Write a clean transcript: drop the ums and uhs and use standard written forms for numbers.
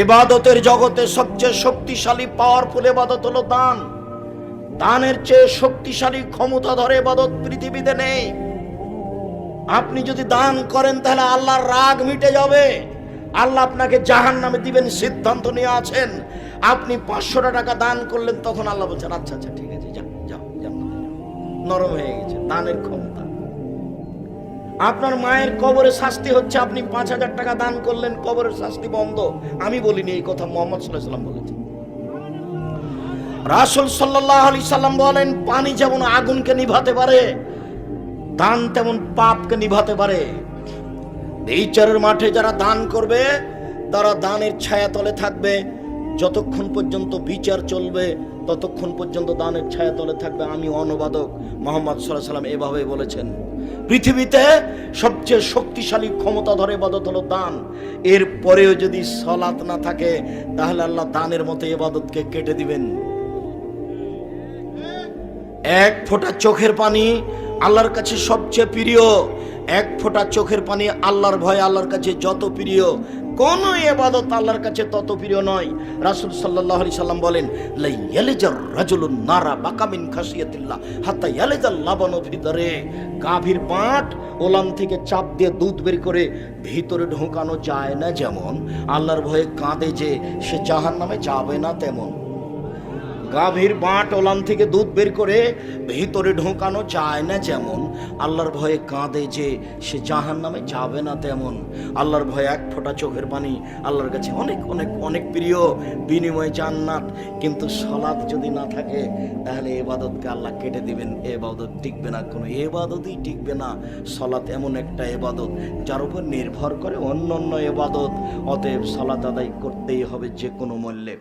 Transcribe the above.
ইবাদতের জগতে সবচেয়ে শক্তিশালী পাওয়ারফুল ইবাদত হলো দান। দানের চেয়ে শক্তিশালী ক্ষমতাধর ইবাদত পৃথিবীতে নেই। আপনি যদি দান করেন তাহলে আল্লাহর রাগ মিটে যাবে, আল্লাহ আপনাকে জাহান্নামে দিবেন সিদ্ধান্ত নিয়ে আছেন। আপনি 500 টাকা দান করলেন, তখন আল্লাহ বলছেন আচ্ছা আচ্ছা ঠিক আছে, যাও যাও জান্নাতে যাও। নরম হয়ে গেছে দানের ক্ষমতা। আপনার মায়ের কবরে শাস্তি হচ্ছে, আপনি 5000 টাকা দান করলেন, কবরের শাস্তি বন্ধ। আমি বলিনি, এই কথা মুহাম্মদ সাল্লাল্লাহু আলাইহি সাল্লাম বলেছেন। রাসূল সাল্লাল্লাহু আলাইহি সাল্লাম বলেন, পানি যেমন আগুনকে নিভাতে পারে, দান তেমন পাপকে নিভাতে পারে। বিচারের মাঠে যারা দান করবে তারা দানের ছায়াতলে থাকবে। যতক্ষণ পর্যন্ত বিচার চলবে ততক্ষণ পর্যন্ত দানের ছায়াতলে থাকবে। আমি অনুবাদক মুহাম্মদ সাল্লাল্লাহু আলাইহি সাল্লাম এভাবে বলেছেন। পৃথিবীতে সবচেয়ে শক্তিশালী ক্ষমতাধর ইবাদত হলো দান। এর পরেও যদি সালাত না থাকে তাহলে আল্লাহ দানের মতো ইবাদতকে কেটে দিবেন। এক ফোঁটা চোখের পানি আল্লাহর কাছে সবচেয়ে প্রিয়। এক ফোঁটা চোখের পানি আল্লাহর ভয় আল্লাহর কাছে যত প্রিয়, কোন ইবাদত আল্লাহর কাছে তত প্রিয় নয়। রাসূল সাল্লাল্লাহু আলাইহি সাল্লাম বলেন, লা ইয়ালিজার রাজুলুন নারা বাকা মিন খাশিয়াতিল্লাহ হাত্তা ইয়ালিজাল লাবানু ফি দারে। গাভীর বাট ওলান থেকে চাপ দিয়ে দুধ বের করে ভিতরে ঢোকানো যায় না যেমন, আল্লাহর ভয়ে কাঁদে যে সে জাহান্নামে যাবে না তেমন। গাভীর বাট ওলান থেকে দুধ বের করে ভিতরে ঢোকানো যায় না যেমন, আল্লাহর ভয়ে কাঁদে যে সে জাহান্নামে যাবে না তেমন। আল্লাহর ভয়ে এক ফোঁটা চোখের পানি আল্লাহর কাছে অনেক অনেক অনেক প্রিয়, বিনিময়ে জান্নাত। কিন্তু সালাত যদি না থাকে তাহলে ইবাদতকে আল্লাহ কেটে দিবেন। ইবাদত টিকবে না, কোনো ইবাদতই টিকবে না। সালাত এমন একটা ইবাদত যার উপর নির্ভর করে অন্য অন্য ইবাদত। অতএব সালাত আদায় করতেই হবে যে কোনো মূল্যে।